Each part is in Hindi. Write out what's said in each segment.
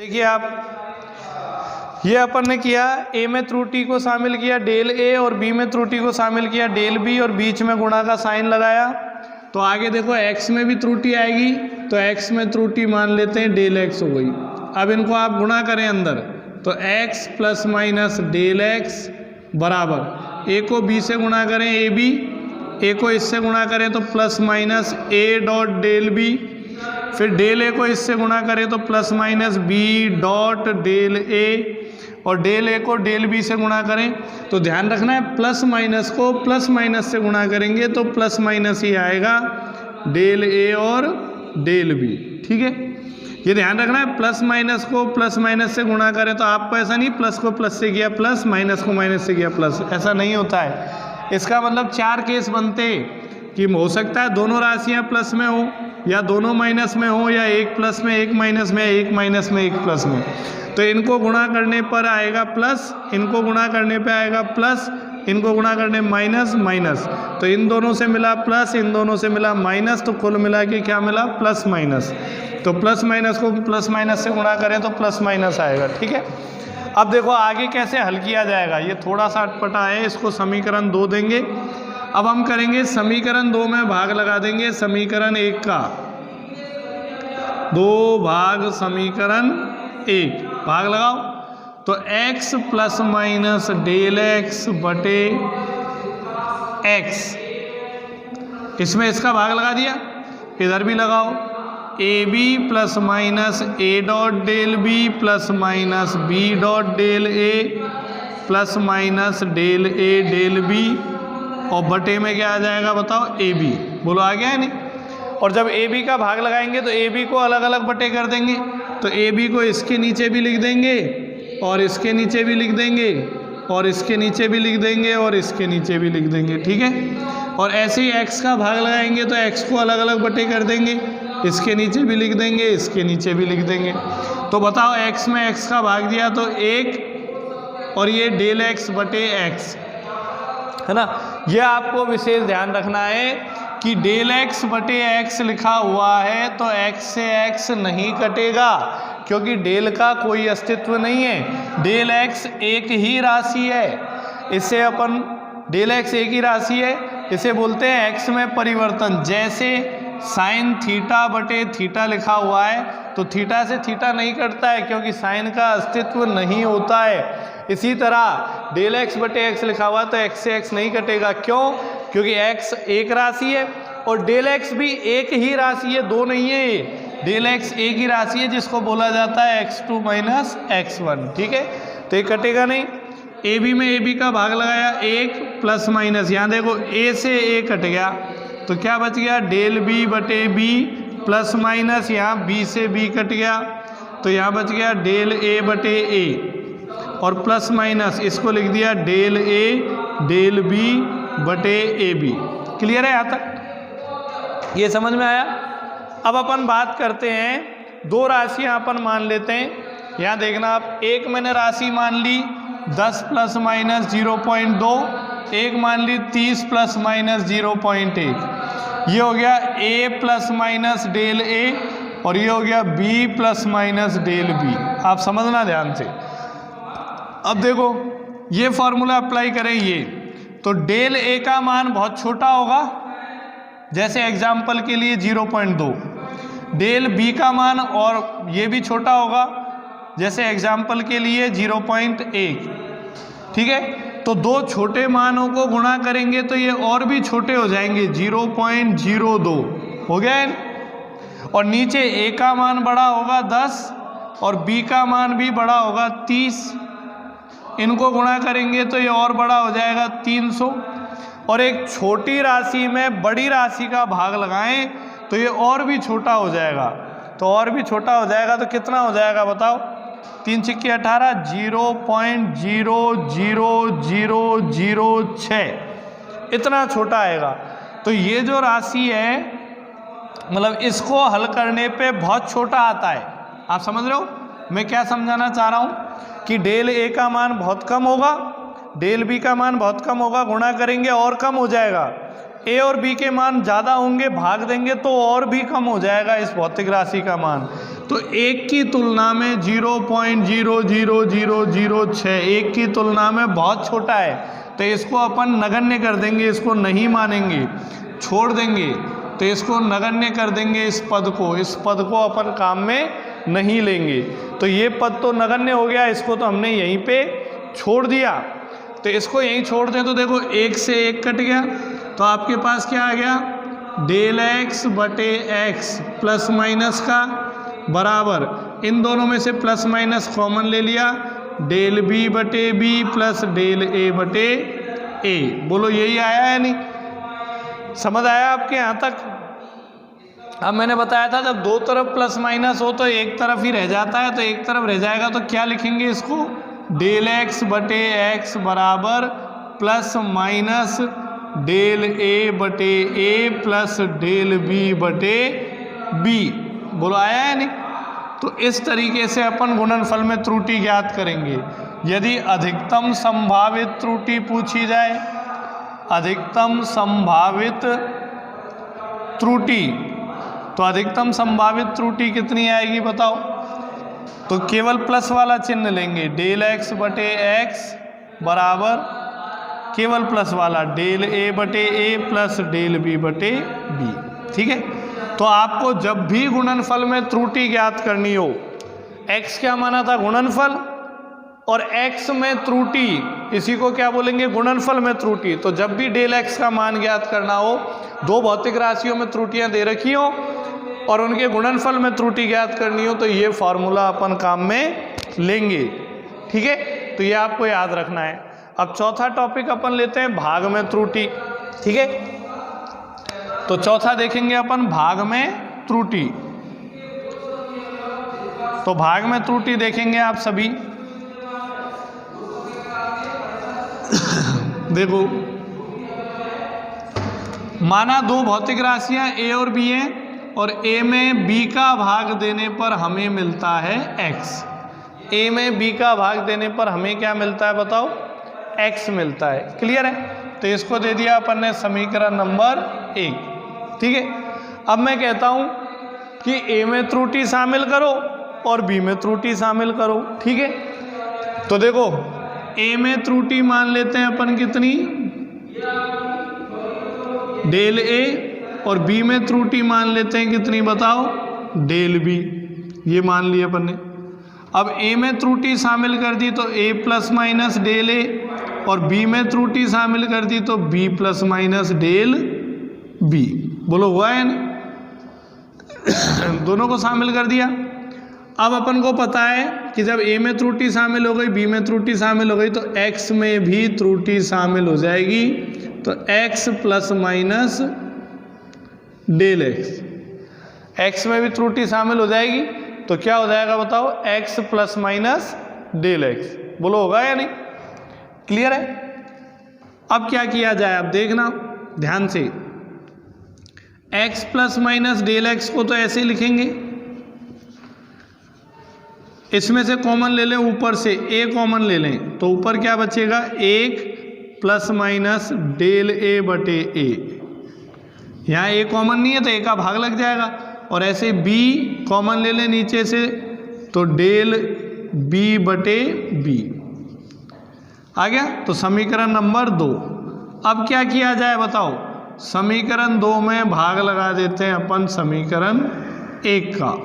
देखिए आप, ये अपन ने किया ए में त्रुटि को शामिल किया डेल ए और बी में त्रुटि को शामिल किया डेल बी और बीच में गुणा का साइन लगाया। तो आगे देखो एक्स में भी त्रुटि आएगी, तो एक्स में त्रुटि मान लेते हैं डेल एक्स हो गई। अब इनको आप गुणा करें अंदर, तो x plus minus del x बराबर ए को बी से गुणा करें ए बी, ए को इससे गुणा करें तो प्लस माइनस ए डॉट डेल बी, फिर डेल ए को इससे गुणा करें तो plus minus B dot del A, और डेल ए को डेल बी से गुणा करें तो ध्यान रखना है प्लस माइनस को प्लस माइनस से गुणा करेंगे तो प्लस माइनस ही आएगा डेल ए और डेल बी। ठीक है, ये ध्यान रखना है, प्लस माइनस को प्लस माइनस से गुणा करें तो आपको ऐसा नहीं प्लस को प्लस से किया प्लस, माइनस को माइनस से किया प्लस, ऐसा नहीं होता है। इसका मतलब चार केस बनते कि हो सकता है दोनों राशियां प्लस में हो, या दोनों माइनस में हो, या एक प्लस में एक माइनस में, एक माइनस में एक प्लस में। तो इनको गुणा करने पर आएगा प्लस, इनको गुणा करने पे आएगा प्लस, इनको गुणा करने माइनस माइनस, तो इन दोनों से मिला प्लस, इन दोनों से मिला माइनस, तो कुल मिला के क्या मिला प्लस माइनस। तो प्लस माइनस को प्लस माइनस से गुणा करें तो प्लस माइनस आएगा। ठीक है, अब देखो आगे कैसे हल किया जाएगा, ये थोड़ा सा अटपटा है, इसको समीकरण 2 देंगे। अब हम करेंगे समीकरण 2 में भाग लगा देंगे समीकरण 1 का, 2 भाग समीकरण 1 भाग लगाओ, तो x plus minus del x बटे x, इसमें इसका भाग लगा दिया, इधर भी लगाओ a b plus minus A dot del b plus minus B dot del a plus minus del a del b, और बटे में क्या आ जाएगा बताओ ए बी, बोलो आ गया है नहीं। और जब ए बी का भाग लगाएंगे तो ए बी को अलग अलग बटे कर देंगे, तो ए बी को इसके नीचे भी लिख देंगे और इसके नीचे भी लिख देंगे और इसके नीचे भी लिख देंगे और इसके नीचे भी लिख देंगे। ठीक है, और ऐसे ही x का भाग लगाएंगे तो x को अलग अलग बटे कर देंगे, इसके नीचे भी लिख देंगे, इसके नीचे भी लिख देंगे। तो बताओ x में x का भाग दिया तो 1 और ये डेल x बटे x है ना। ये आपको विशेष ध्यान रखना है कि डेल x बटे x लिखा हुआ है तो x से x नहीं कटेगा, क्योंकि डेल का कोई अस्तित्व नहीं है, डेल x एक ही राशि है। इससे अपन डेल x एक ही राशि है, इसे बोलते हैं x में परिवर्तन। जैसे साइन थीटा बटे थीटा लिखा हुआ है तो थीटा से थीटा नहीं कटता है, क्योंकि साइन का अस्तित्व नहीं होता है। इसी तरह डेल x बटे x लिखा हुआ तो x से x नहीं कटेगा, क्यों? क्योंकि x एक राशि है और डेल x भी एक ही राशि है, दो नहीं है ये, डेल x एक ही राशि है जिसको बोला जाता है x2 माइनस x1। ठीक है, तो ये कटेगा नहीं। ए बी में ए बी का भाग लगाया 1 प्लस माइनस, यहाँ देखो a से a कट गया तो क्या बच गया डेल b बटे b प्लस माइनस, यहाँ b से b कट गया तो यहाँ बच गया डेल a बटे a, और प्लस माइनस इसको लिख दिया डेल a डेल b बटे ए बी। क्लियर है यहाँ तक, ये समझ में आया। अब अपन बात करते हैं, दो राशियां अपन मान लेते हैं। यहाँ देखना आप, एक मैंने राशि मान ली 10 प्लस माइनस 0.2, एक मान ली 30 प्लस माइनस 0.1। ये हो गया a plus minus del a और ये हो गया b plus minus del b। आप समझना ध्यान से। अब देखो ये फॉर्मूला अप्लाई करें, ये तो डेल a का मान बहुत छोटा होगा, जैसे एग्जाम्पल के लिए 0.2, डेल b का मान और ये भी छोटा होगा, जैसे एग्जाम्पल के लिए 0.1। ठीक है, तो दो छोटे मानों को गुणा करेंगे तो ये और भी छोटे हो जाएंगे, 0.02 हो गया है। और नीचे a का मान बड़ा होगा 10 और b का मान भी बड़ा होगा 30, इनको गुणा करेंगे तो ये और बड़ा हो जाएगा 300। और एक छोटी राशि में बड़ी राशि का भाग लगाएं तो ये और भी छोटा हो जाएगा, तो और भी छोटा हो जाएगा तो कितना हो जाएगा बताओ, 3 छिक्के 18, 0.00006 इतना छोटा आएगा। तो ये जो राशि है मतलब इसको हल करने पे बहुत छोटा आता है। आप समझ रहे हो मैं क्या समझाना चाह रहा हूँ कि डेल a का मान बहुत कम होगा, डेल b का मान बहुत कम होगा, गुणा करेंगे और कम हो जाएगा। a और b के मान ज़्यादा होंगे, भाग देंगे तो और भी कम हो जाएगा इस भौतिक राशि का मान। तो 1 की तुलना में 0.00006 1 की तुलना में बहुत छोटा है, तो इसको अपन नगण्य कर देंगे, इसको नहीं मानेंगे, छोड़ देंगे। तो इसको नगण्य कर देंगे, इस पद को अपन काम में नहीं लेंगे। तो ये पद तो नगण्य हो गया, इसको तो हमने यहीं पे छोड़ दिया। तो इसको यहीं छोड़ दें तो देखो 1 से 1 कट गया, तो आपके पास क्या आ गया, डेल एक्स बटे एक्स प्लस माइनस का बराबर, इन दोनों में से प्लस माइनस कॉमन ले लिया, डेल बी बटे बी प्लस डेल ए बटे ए। बोलो यही आया है नहीं? समझ आया आपके यहाँ तक? अब मैंने बताया था जब दो तरफ प्लस माइनस हो तो एक तरफ ही रह जाता है, तो एक तरफ रह जाएगा तो क्या लिखेंगे इसको, डेल एक्स बटे एक्स बराबर प्लस माइनस डेल ए बटे ए प्लस डेल बी बटे बी। बोलो आया है नहीं? तो इस तरीके से अपन गुणनफल में त्रुटि ज्ञात करेंगे। यदि अधिकतम संभावित त्रुटि पूछी जाए, अधिकतम संभावित त्रुटि, तो अधिकतम संभावित त्रुटि कितनी आएगी बताओ? तो केवल प्लस वाला चिन्ह लेंगे, डेल एक्स बटे एक्स बराबर केवल प्लस वाला डेल ए बटे ए प्लस डेल बी बटे बी। ठीक है, तो आपको जब भी गुणनफल में त्रुटि ज्ञात करनी हो, x क्या माना था, गुणनफल, और x में त्रुटि, इसी को क्या बोलेंगे, गुणनफल में त्रुटि। तो जब भी डेल x का मान ज्ञात करना हो, दो भौतिक राशियों में त्रुटियां दे रखी हो और उनके गुणनफल में त्रुटि ज्ञात करनी हो, तो ये फॉर्मूला अपन काम में लेंगे। ठीक है, तो ये आपको याद रखना है। अब चौथा टॉपिक अपन लेते हैं भाग में त्रुटि। ठीक है, तो चौथा देखेंगे अपन भाग में त्रुटि। तो भाग में त्रुटि देखेंगे आप सभी। देखो, माना दो भौतिक राशियां a और b हैं और a में b का भाग देने पर हमें मिलता है x। a में b का भाग देने पर हमें क्या मिलता है बताओ, x मिलता है। क्लियर है? तो इसको दे दिया अपन ने समीकरण नंबर 1। ठीक है, अब मैं कहता हूं कि a में त्रुटि शामिल करो और b में त्रुटि शामिल करो। ठीक है, तो देखो a में त्रुटि मान लेते हैं अपन कितनी, डेल a, और b में त्रुटि मान लेते हैं कितनी बताओ, डेल b। ये मान लिया अपन ने। अब a में त्रुटि शामिल कर दी तो a plus minus del a, और b में त्रुटि शामिल कर दी तो b plus minus del b। बोलो हुआ है नहीं? दोनों को शामिल कर दिया। अब अपन को पता है कि जब a में त्रुटि शामिल हो गई, b में त्रुटि शामिल हो गई, तो x में भी त्रुटि शामिल हो जाएगी। तो x plus minus del x में भी त्रुटि शामिल हो जाएगी, तो क्या हो जाएगा बताओ, x plus minus del x। बोलो होगा या नहीं? क्लियर है? अब क्या किया जाए, अब देखना ध्यान से। x plus minus del x को तो ऐसे ही लिखेंगे, इसमें से कॉमन ले लें, ऊपर से a कॉमन ले लें, तो ऊपर क्या बचेगा, 1 प्लस माइनस डेल a बटे a। यहाँ a कॉमन नहीं है तो a का भाग लग जाएगा, और ऐसे b कॉमन ले लें नीचे से, तो डेल b बटे b आ गया। तो समीकरण नंबर 2। अब क्या किया जाए बताओ, समीकरण 2 में भाग लगा देते हैं अपन समीकरण 1 का।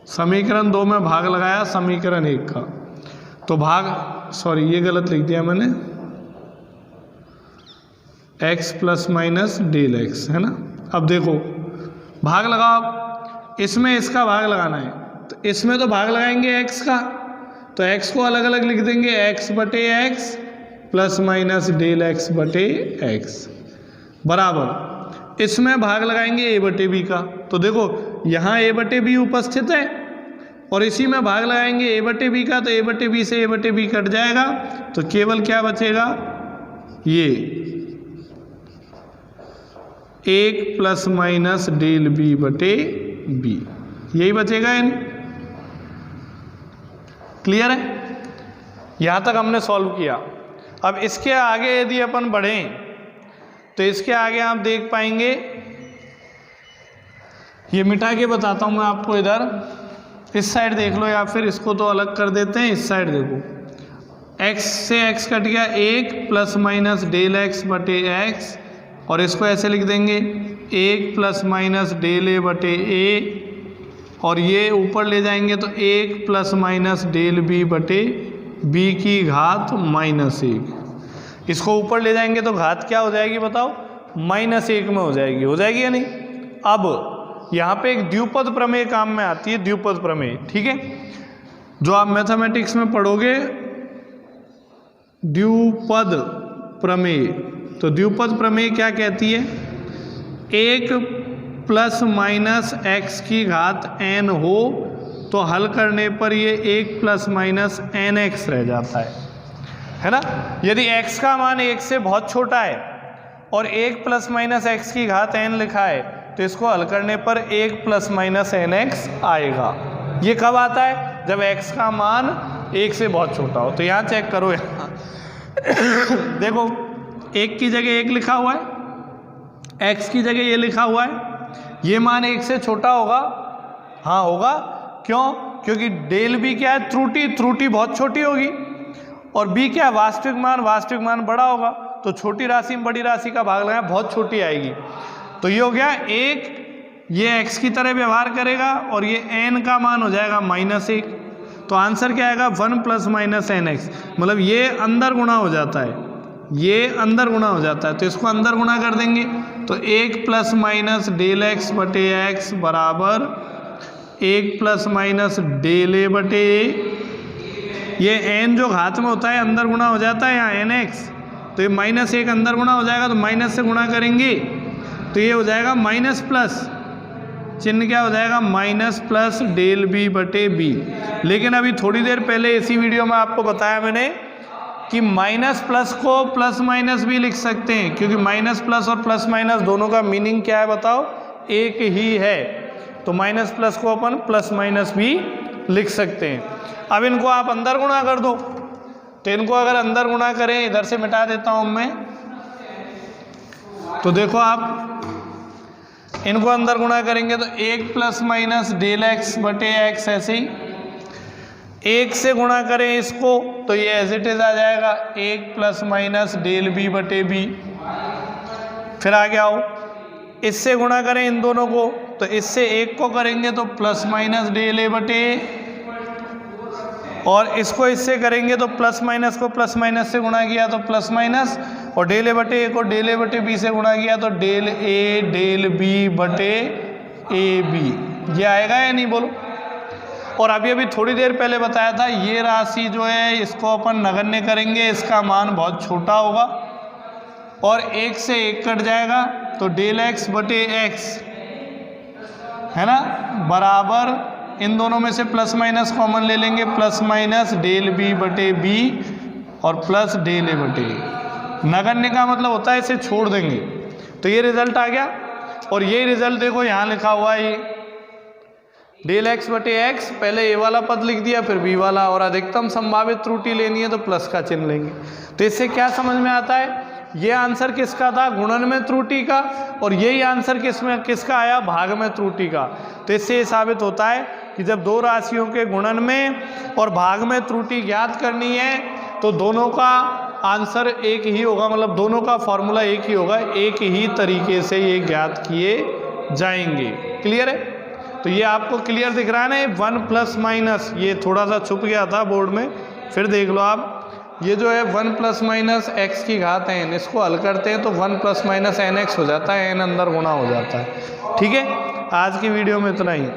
समीकरण 2 में भाग लगाया समीकरण 1 का, तो भाग, सॉरी ये गलत लिख दिया मैंने, x plus minus del x है ना। अब देखो भाग लगाओ, इसमें इसका भाग लगाना है, तो इसमें तो भाग लगाएंगे x का, तो x को अलग अलग लिख देंगे, x बटे x plus minus del x बटे x बराबर, इसमें भाग लगाएंगे a बटे b का। तो देखो यहाँ a बटे b उपस्थित है और इसी में भाग लगाएंगे a बटे b का, तो a बटे b से a बटे b कट जाएगा, तो केवल क्या बचेगा, ये 1 प्लस माइनस डेल b बटे b, यही बचेगा या नहीं? क्लियर है? यहाँ तक हमने सॉल्व किया। अब इसके आगे यदि अपन बढ़ें तो इसके आगे आप देख पाएंगे ये मिटा के बताता हूँ मैं आपको। इधर इस साइड देख लो, या फिर इसको तो अलग कर देते हैं। इस साइड देखो, x से x कट गया, 1 प्लस माइनस डेल x बटे x, और इसको ऐसे लिख देंगे 1 प्लस माइनस डेल a बटे a, और ये ऊपर ले जाएंगे तो 1 प्लस माइनस डेल b बटे b की घात -1। इसको ऊपर ले जाएंगे तो घात क्या हो जाएगी बताओ? -1 में हो जाएगी। हो जाएगी या नहीं? अब यहाँ पे एक द्विपद प्रमेय काम में आती है, द्विपद प्रमेय, ठीक है, जो आप मैथमेटिक्स में पढ़ोगे, द्विपद प्रमेय। तो द्विपद प्रमेय क्या कहती है? 1 प्लस माइनस x की घात n हो तो हल करने पर ये 1 प्लस माइनस nx रह जाता है ना। यदि x का मान 1 से बहुत छोटा है और 1 प्लस माइनस x की घात n लिखा है, तो इसको हल करने पर 1 प्लस माइनस nx आएगा। ये कब आता है? जब x का मान 1 से बहुत छोटा हो। तो यहाँ चेक करो, यहाँ देखो 1 की जगह 1 लिखा हुआ है, x की जगह ये लिखा हुआ है, ये मान 1 से छोटा होगा? हाँ होगा। क्यों? क्योंकि डेल बी क्या है? त्रुटि, त्रुटि बहुत छोटी होगी, और b क्या है? वास्तविक मान, वास्तविक मान बड़ा होगा। तो छोटी राशि में बड़ी राशि का भाग लगाएं, बहुत छोटी आएगी। तो ये हो गया 1, ये x की तरह व्यवहार करेगा, और ये n का मान हो जाएगा -1। तो आंसर क्या आएगा? 1 प्लस माइनस nx, मतलब ये अंदर गुणा हो जाता है, ये अंदर गुणा हो जाता है। तो इसको अंदर गुणा कर देंगे तो 1 प्लस माइनस डेल x बटे x बराबर 1 प्लस माइनस डेल a बटे a। ये n जो घात में होता है अंदर गुणा हो जाता है, यहाँ nx, तो ये -1 अंदर गुणा हो जाएगा, तो माइनस से गुणा करेंगे तो ये हो जाएगा माइनस प्लस, चिन्ह क्या हो जाएगा? माइनस प्लस डेल बी बटे बी। लेकिन अभी थोड़ी देर पहले इसी वीडियो में आपको बताया मैंने कि माइनस प्लस को प्लस माइनस भी लिख सकते हैं, क्योंकि माइनस प्लस और प्लस माइनस दोनों का मीनिंग क्या है बताओ? एक ही है। तो माइनस प्लस को अपन प्लस माइनस भी लिख सकते हैं। अब इनको आप अंदर गुणा कर दो, तो इनको अगर अंदर गुणा करें, इधर से मिटा देता हूं मैं, तो देखो आप इनको अंदर गुणा करेंगे तो 1 प्लस माइनस डेल x बटे x, ऐसे ही 1 से गुणा करें इसको तो ये एज इट इज आ जाएगा 1 प्लस माइनस डेल b बटे b। फिर आगे आओ, इससे गुणा करें इन दोनों को, तो इससे 1 को करेंगे तो प्लस माइनस डेल a बटे, और इसको इससे करेंगे तो प्लस माइनस को प्लस माइनस से गुणा किया तो प्लस माइनस, और डेल ए बटे ए को डेल ए बटे बी से गुणा किया तो डेल ए डेल बी बटे ए बी। ये आएगा या नहीं बोलो? और अभी थोड़ी देर पहले बताया था, ये राशि जो है इसको अपन नगण्य करेंगे, इसका मान बहुत छोटा होगा, और 1 से 1 कट जाएगा तो डेल एक्स बटे एक्स है ना, बराबर इन दोनों में से प्लस माइनस कॉमन ले लेंगे, प्लस माइनस डेल बी बटे बी और प्लस डेल ए बटे ए। नगण्य का मतलब होता है इसे छोड़ देंगे। तो ये रिजल्ट आ गया, और ये रिजल्ट देखो यहाँ लिखा हुआ है, ये डेल एक्स बटे एक्स, पहले ए वाला पद लिख दिया फिर बी वाला, और अधिकतम संभावित त्रुटि लेनी है तो प्लस का चिन्ह लेंगे। तो इससे क्या समझ में आता है, ये आंसर किसका था, गुणन में त्रुटि का, और यही आंसर किसका आया, भाग में त्रुटि का। तो इससे ये साबित होता है कि जब दो राशियों के गुणन में और भाग में त्रुटि ज्ञात करनी है तो दोनों का आंसर एक ही होगा, मतलब दोनों का फॉर्मूला एक ही होगा, एक ही तरीके से ये ज्ञात किए जाएंगे। क्लियर है? तो ये आपको क्लियर दिख रहा है ना, 1 प्लस माइनस, ये थोड़ा सा छुप गया था बोर्ड में, फिर देख लो आप, ये जो है 1 प्लस माइनस एक्स की घात n, इसको हल करते हैं तो 1 प्लस माइनस एन एक्स हो जाता है, n अंदर गुणा हो जाता है। ठीक है, आज की वीडियो में इतना ही।